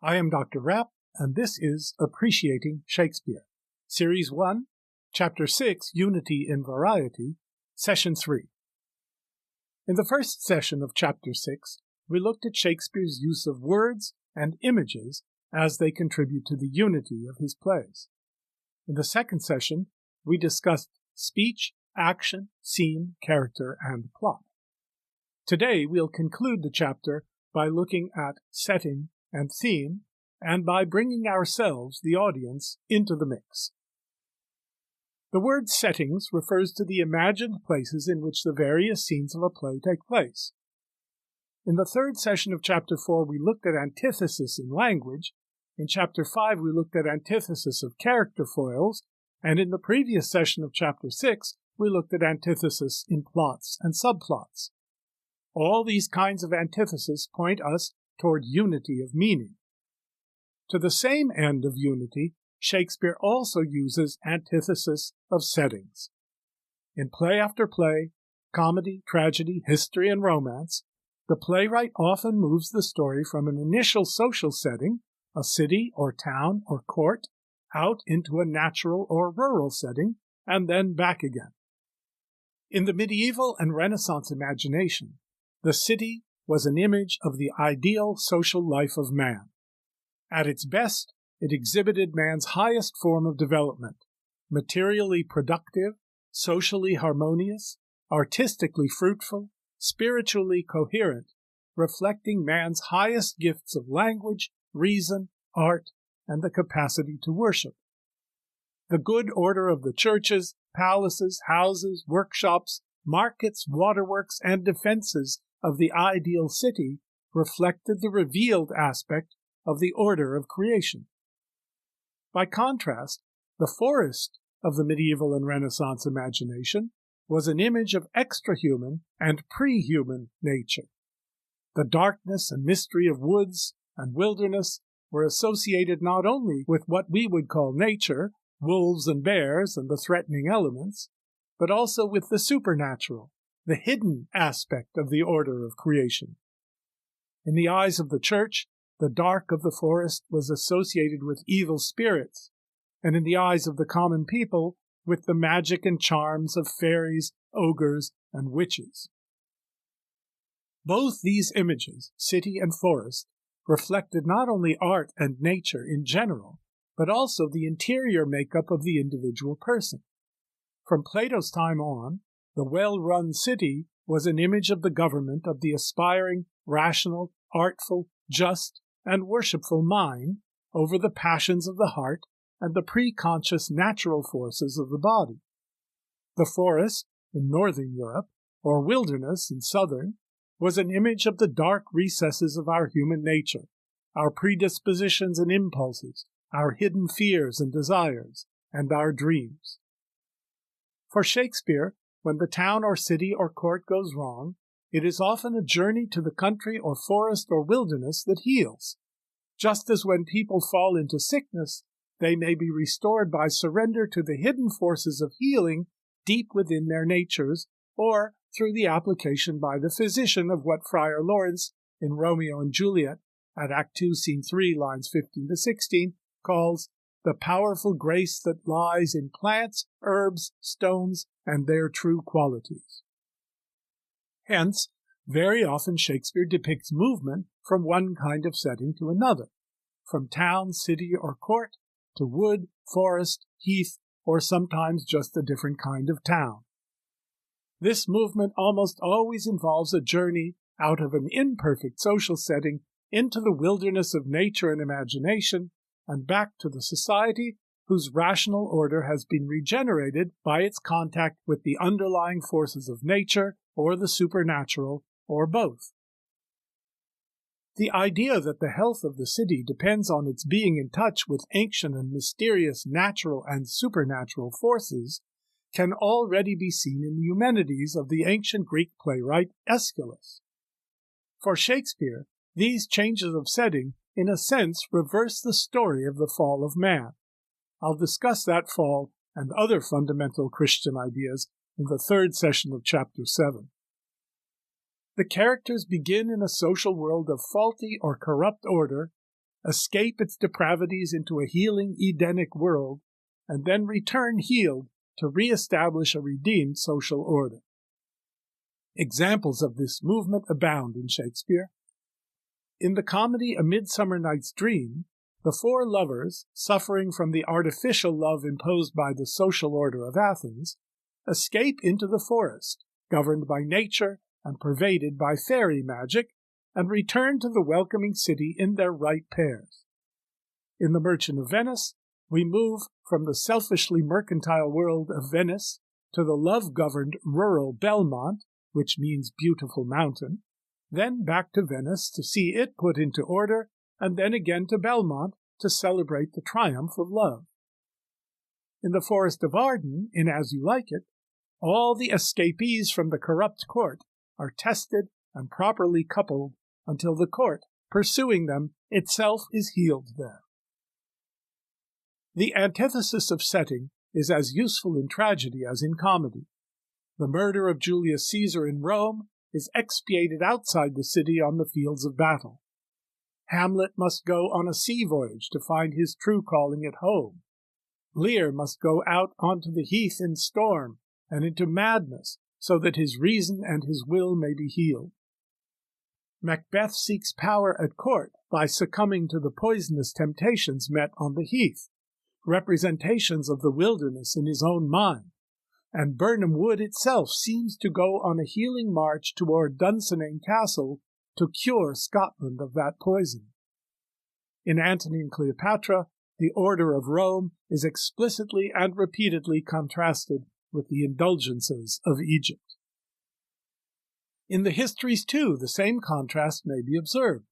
I am Dr. Rapp, and this is Appreciating Shakespeare, Series 1, Chapter 6, Unity in Variety, Session 3. In the first session of Chapter 6, we looked at Shakespeare's use of words and images as they contribute to the unity of his plays. In the second session, we discussed speech, action, scene, character, and plot. Today, we'll conclude the chapter by looking at setting and theme, and by bringing ourselves, the audience, into the mix. The word settings refers to the imagined places in which the various scenes of a play take place. In the third session of Chapter 4, we looked at antithesis in language. In Chapter 5, we looked at antithesis of character foils, and in the previous session of Chapter 6, we looked at antithesis in plots and subplots. All these kinds of antithesis point us toward unity of meaning. To the same end of unity, Shakespeare also uses antithesis of settings. In play after play, comedy, tragedy, history, and romance, the playwright often moves the story from an initial social setting, a city or town or court, out into a natural or rural setting, and then back again. In the medieval and Renaissance imagination, the city was an image of the ideal social life of man. At its best, it exhibited man's highest form of development, materially productive, socially harmonious, artistically fruitful, spiritually coherent, reflecting man's highest gifts of language, reason, art, and the capacity to worship. The good order of the churches, palaces, houses, workshops, markets, waterworks, and defenses of the ideal city reflected the revealed aspect of the order of creation. By contrast, the forest of the medieval and Renaissance imagination was an image of extrahuman and pre-human nature. The darkness and mystery of woods and wilderness were associated not only with what we would call nature, wolves and bears and the threatening elements, but also with the supernatural, the hidden aspect of the order of creation. In the eyes of the church, the dark of the forest was associated with evil spirits, and in the eyes of the common people, with the magic and charms of fairies, ogres, and witches. Both these images, city and forest, reflected not only art and nature in general, but also the interior makeup of the individual person. From Plato's time on, the well-run city was an image of the government of the aspiring, rational, artful, just, and worshipful mind over the passions of the heart and the pre-conscious natural forces of the body. The forest, in northern Europe, or wilderness in southern, was an image of the dark recesses of our human nature, our predispositions and impulses, our hidden fears and desires, and our dreams. For Shakespeare, when the town or city or court goes wrong, it is often a journey to the country or forest or wilderness that heals. Just as when people fall into sickness, they may be restored by surrender to the hidden forces of healing deep within their natures, or through the application by the physician of what Friar Lawrence in Romeo and Juliet, at Act 2, Scene 3, lines 15 to 16, calls the powerful grace that lies in plants, herbs, stones, and their true qualities. Hence, very often Shakespeare depicts movement from one kind of setting to another, from town, city, or court, to wood, forest, heath, or sometimes just a different kind of town. This movement almost always involves a journey out of an imperfect social setting into the wilderness of nature and imagination, and back to the society whose rational order has been regenerated by its contact with the underlying forces of nature, or the supernatural, or both. The idea that the health of the city depends on its being in touch with ancient and mysterious natural and supernatural forces can already be seen in the Eumenides of the ancient Greek playwright Aeschylus. For Shakespeare, these changes of setting in a sense, reverse the story of the fall of man. I'll discuss that fall and other fundamental Christian ideas in the third session of Chapter 7. The characters begin in a social world of faulty or corrupt order escape its depravities into a healing Edenic world, and then return healed to re-establish a redeemed social order. Examples of this movement abound in Shakespeare. In the comedy A Midsummer Night's Dream, the four lovers, suffering from the artificial love imposed by the social order of Athens, escape into the forest, governed by nature and pervaded by fairy magic, and return to the welcoming city in their right pairs. In The Merchant of Venice, we move from the selfishly mercantile world of Venice to the love-governed rural Belmont, which means beautiful mountain, then back to Venice to see it put into order, and then again to Belmont to celebrate the triumph of love. In The Forest of Arden, in As You Like It, all the escapees from the corrupt court are tested and properly coupled until the court, pursuing them, itself is healed there. The antithesis of setting is as useful in tragedy as in comedy. The murder of Julius Caesar in Rome is expiated outside the city on the fields of battle. Hamlet must go on a sea voyage to find his true calling at home. Lear must go out onto the heath in storm and into madness so that his reason and his will may be healed. Macbeth seeks power at court by succumbing to the poisonous temptations met on the heath, representations of the wilderness in his own mind, and Birnam Wood itself seems to go on a healing march toward Dunsinane Castle to cure Scotland of that poison. In Antony and Cleopatra, the order of Rome is explicitly and repeatedly contrasted with the indulgences of Egypt. In the histories, too, the same contrast may be observed.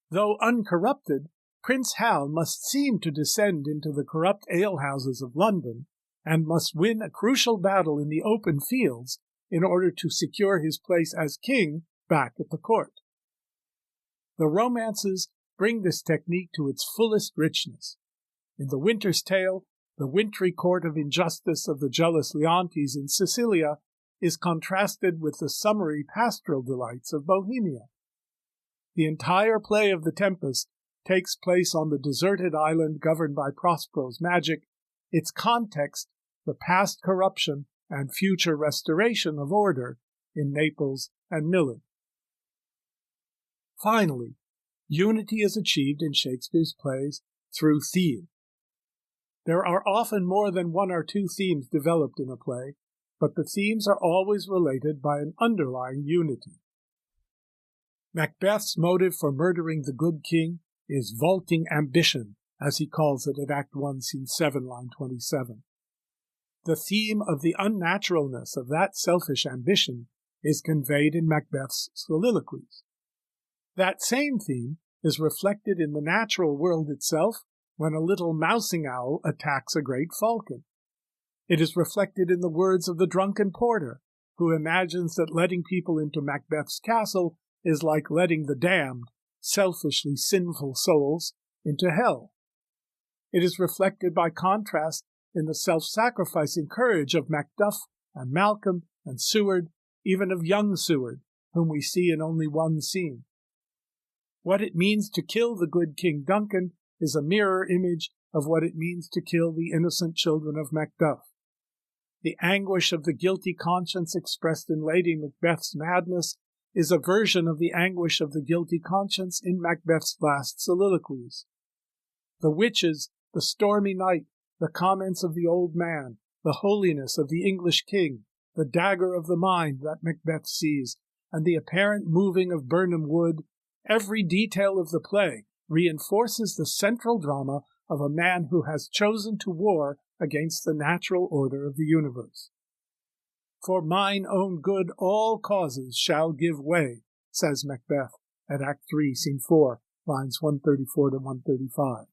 Though uncorrupted, Prince Hal must seem to descend into the corrupt alehouses of London, and must win a crucial battle in the open fields in order to secure his place as king back at the court. The romances bring this technique to its fullest richness. In The Winter's Tale, the wintry court of injustice of the jealous Leontes in Sicilia is contrasted with the summery pastoral delights of Bohemia. The entire play of The Tempest takes place on the deserted island governed by Prospero's magic, its context the past corruption and future restoration of order in Naples and Milan. Finally, unity is achieved in Shakespeare's plays through theme. There are often more than one or two themes developed in a play, but the themes are always related by an underlying unity. Macbeth's motive for murdering the good king is vaulting ambition, as he calls it at Act 1, Scene 7, line 27. The theme of the unnaturalness of that selfish ambition is conveyed in Macbeth's soliloquies. That same theme is reflected in the natural world itself when a little mousing owl attacks a great falcon. It is reflected in the words of the drunken porter, who imagines that letting people into Macbeth's castle is like letting the damned, selfishly sinful souls into hell. It is reflected by contrast in the self-sacrificing courage of Macduff and Malcolm and Seward, even of young Seward, whom we see in only one scene. What it means to kill the good King Duncan is a mirror image of what it means to kill the innocent children of Macduff. The anguish of the guilty conscience expressed in Lady Macbeth's madness is a version of the anguish of the guilty conscience in Macbeth's last soliloquies. The witches, the stormy night, the comments of the old man, the holiness of the English king, the dagger of the mind that Macbeth sees, and the apparent moving of Birnam Wood, every detail of the play reinforces the central drama of a man who has chosen to war against the natural order of the universe. For mine own good all causes shall give way, says Macbeth at Act 3, Scene 4, lines 134 to 135.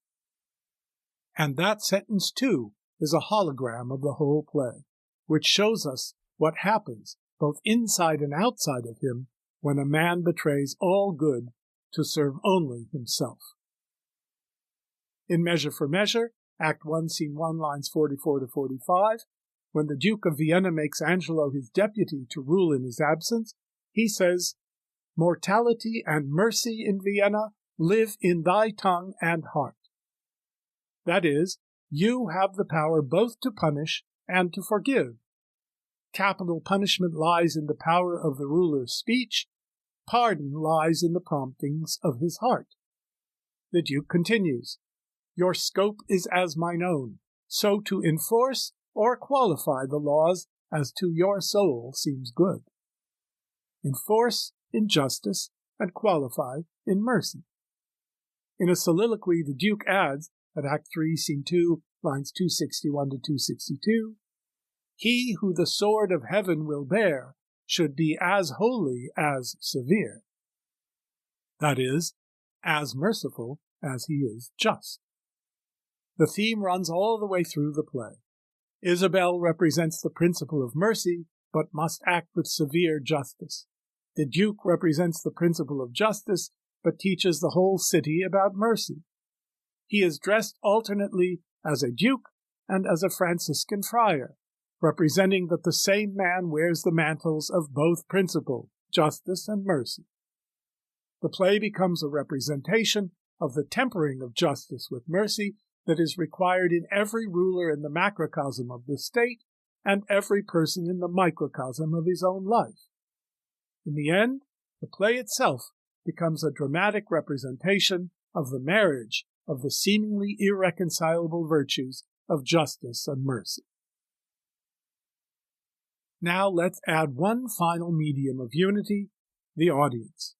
And that sentence, too, is a hologram of the whole play, which shows us what happens, both inside and outside of him, when a man betrays all good to serve only himself. In Measure for Measure, Act 1, Scene 1, lines 44 to 45, when the Duke of Vienna makes Angelo his deputy to rule in his absence, he says, "Mortality and mercy in Vienna live in thy tongue and heart. That is, you have the power both to punish and to forgive. Capital punishment lies in the power of the ruler's speech. Pardon lies in the promptings of his heart. The Duke continues, your scope is as mine own, so to enforce or qualify the laws as to your soul seems good. Enforce in justice and qualify in mercy. In a soliloquy, the Duke adds, at Act 3, Scene 2, lines 261 to 262, he who the sword of heaven will bear should be as holy as severe. That is, as merciful as he is just. The theme runs all the way through the play. Isabel represents the principle of mercy, but must act with severe justice. The Duke represents the principle of justice, but teaches the whole city about mercy. He is dressed alternately as a duke and as a Franciscan friar, representing that the same man wears the mantles of both principle, justice and mercy. The play becomes a representation of the tempering of justice with mercy that is required in every ruler in the macrocosm of the state and every person in the microcosm of his own life. In the end, the play itself becomes a dramatic representation of the marriage of the seemingly irreconcilable virtues of justice and mercy. Now let's add one final medium of unity, the audience.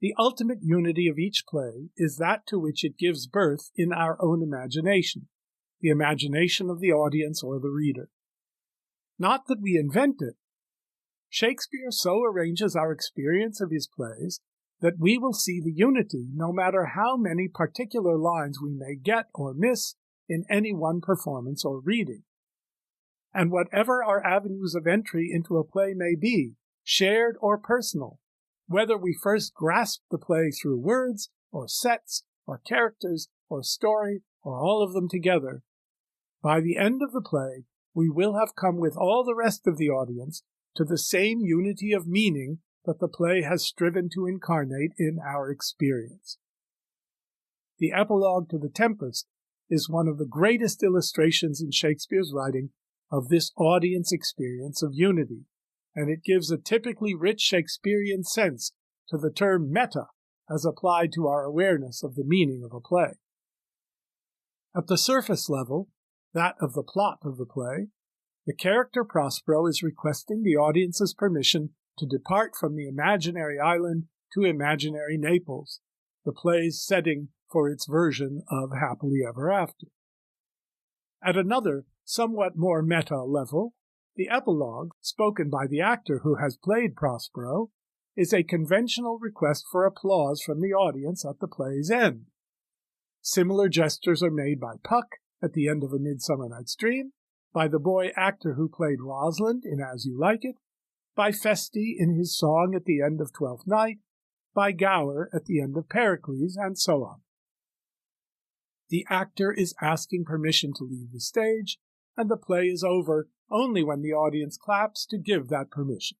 The ultimate unity of each play is that to which it gives birth in our own imagination, the imagination of the audience or the reader. Not that we invent it. Shakespeare so arranges our experience of his plays that we will see the unity no matter how many particular lines we may get or miss in any one performance or reading. And whatever our avenues of entry into a play may be, shared or personal, whether we first grasp the play through words, or sets, or characters, or story, or all of them together, by the end of the play we will have come with all the rest of the audience to the same unity of meaning that the play has striven to incarnate in our experience. The epilogue to The Tempest is one of the greatest illustrations in Shakespeare's writing of this audience experience of unity, and it gives a typically rich Shakespearean sense to the term meta as applied to our awareness of the meaning of a play. At the surface level, that of the plot of the play, the character Prospero is requesting the audience's permission to depart from the imaginary island to imaginary Naples, the play's setting for its version of Happily Ever After. At another, somewhat more meta level, the epilogue, spoken by the actor who has played Prospero, is a conventional request for applause from the audience at the play's end. Similar gestures are made by Puck at the end of A Midsummer Night's Dream, by the boy actor who played Rosalind in As You Like It, by Feste in his song at the end of Twelfth Night, by Gower at the end of Pericles, and so on. The actor is asking permission to leave the stage, and the play is over only when the audience claps to give that permission.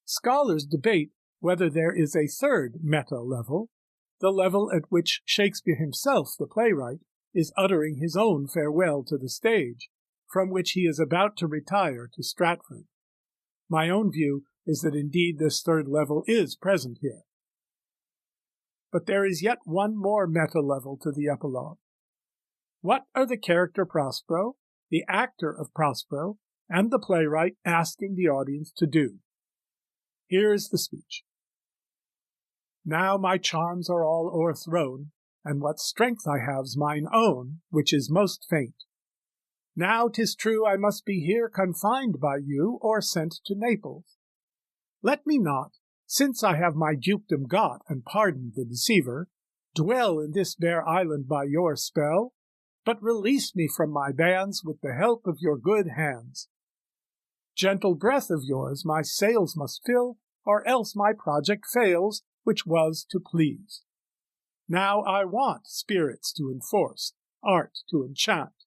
Scholars debate whether there is a third meta level, the level at which Shakespeare himself, the playwright, is uttering his own farewell to the stage, from which he is about to retire to Stratford. My own view is that indeed this third level is present here. But there is yet one more meta-level to the epilogue. What are the character Prospero, the actor of Prospero, and the playwright asking the audience to do? Here is the speech. Now my charms are all o'erthrown, and what strength I have's mine own, which is most faint. Now 'tis true I must be here confined by you, or sent to Naples. Let me not, since I have my dukedom got and pardoned the deceiver, dwell in this bare island by your spell, but release me from my bands with the help of your good hands. Gentle breath of yours my sails must fill, or else my project fails, which was to please. Now I want spirits to enforce, art to enchant,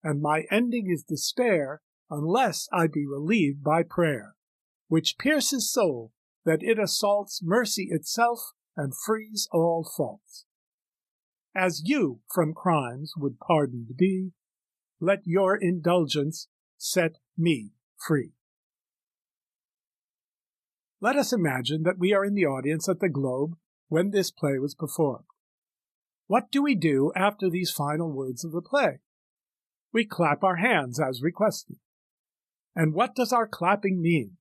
and my ending is despair, unless I be relieved by prayer, which pierces soul, that it assaults mercy itself, and frees all faults. As you from crimes would pardoned be, let your indulgence set me free. Let us imagine that we are in the audience at the Globe when this play was performed. What do we do after these final words of the play? We clap our hands as requested. And what does our clapping mean?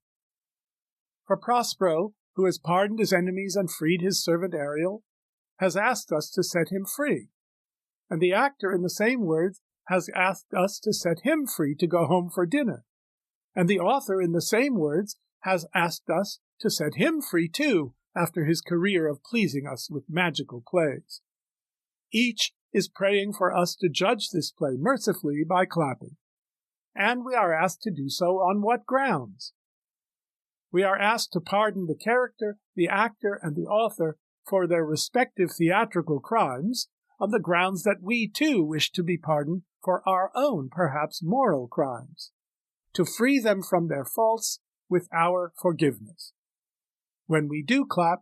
For Prospero, who has pardoned his enemies and freed his servant Ariel, has asked us to set him free. And the actor, in the same words, has asked us to set him free to go home for dinner. And the author, in the same words, has asked us to set him free too, after his career of pleasing us with magical plays. Each is praying for us to judge this play mercifully by clapping. And we are asked to do so on what grounds? We are asked to pardon the character, the actor, and the author for their respective theatrical crimes on the grounds that we too wish to be pardoned for our own, perhaps moral crimes, to free them from their faults with our forgiveness. When we do clap,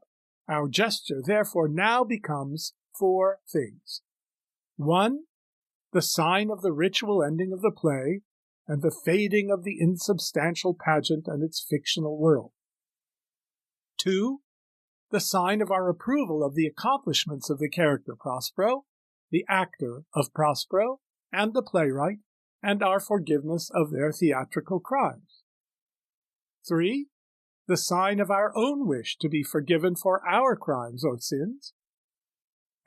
our gesture therefore now becomes 4 things. 1, the sign of the ritual ending of the play and the fading of the insubstantial pageant and its fictional world. 2, the sign of our approval of the accomplishments of the character Prospero, the actor of Prospero, and the playwright, and our forgiveness of their theatrical crimes. 3, the sign of our own wish to be forgiven for our crimes or sins.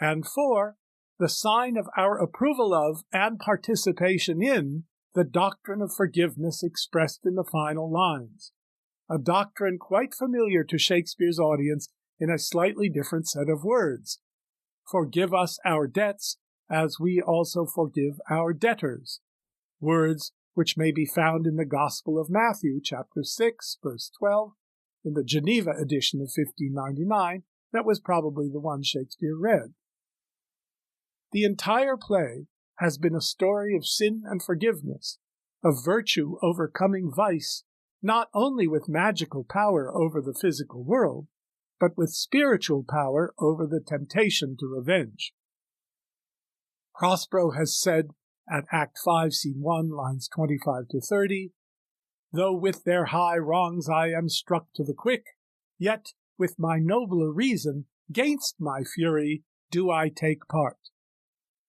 And 4, the sign of our approval of and participation in the doctrine of forgiveness expressed in the final lines, a doctrine quite familiar to Shakespeare's audience in a slightly different set of words. Forgive us our debts, as we also forgive our debtors, words which may be found in the Gospel of Matthew, chapter 6, verse 12, in the Geneva edition of 1599, that was probably the one Shakespeare read. The entire play has been a story of sin and forgiveness, of virtue overcoming vice, not only with magical power over the physical world, but with spiritual power over the temptation to revenge. Prospero has said at Act 5, Scene 1, lines 25 to 30, "Though with their high wrongs I am struck to the quick, yet with my nobler reason, 'gainst my fury, do I take part.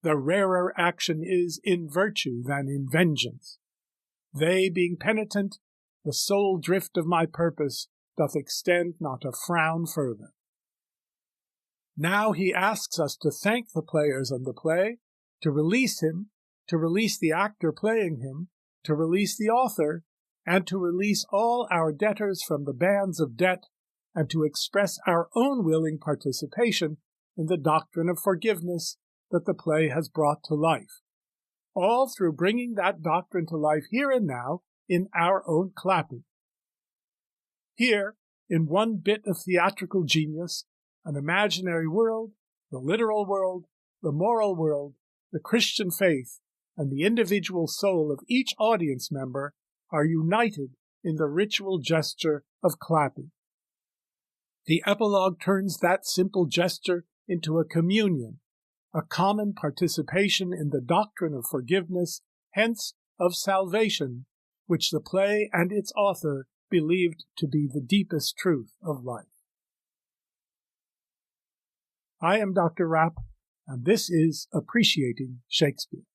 The rarer action is in virtue than in vengeance. They being penitent, the sole drift of my purpose doth extend not a frown further." Now he asks us to thank the players of the play, to release him, to release the actor playing him, to release the author, and to release all our debtors from the bands of debt, and to express our own willing participation in the doctrine of forgiveness that the play has brought to life, all through bringing that doctrine to life here and now in our own clapping. Here, in one bit of theatrical genius, an imaginary world, the literal world, the moral world, the Christian faith, and the individual soul of each audience member are united in the ritual gesture of clapping. The epilogue turns that simple gesture into a communion, a common participation in the doctrine of forgiveness, hence of salvation, which the play and its author believed to be the deepest truth of life. I am Dr. Rapp, and this is Appreciating Shakespeare.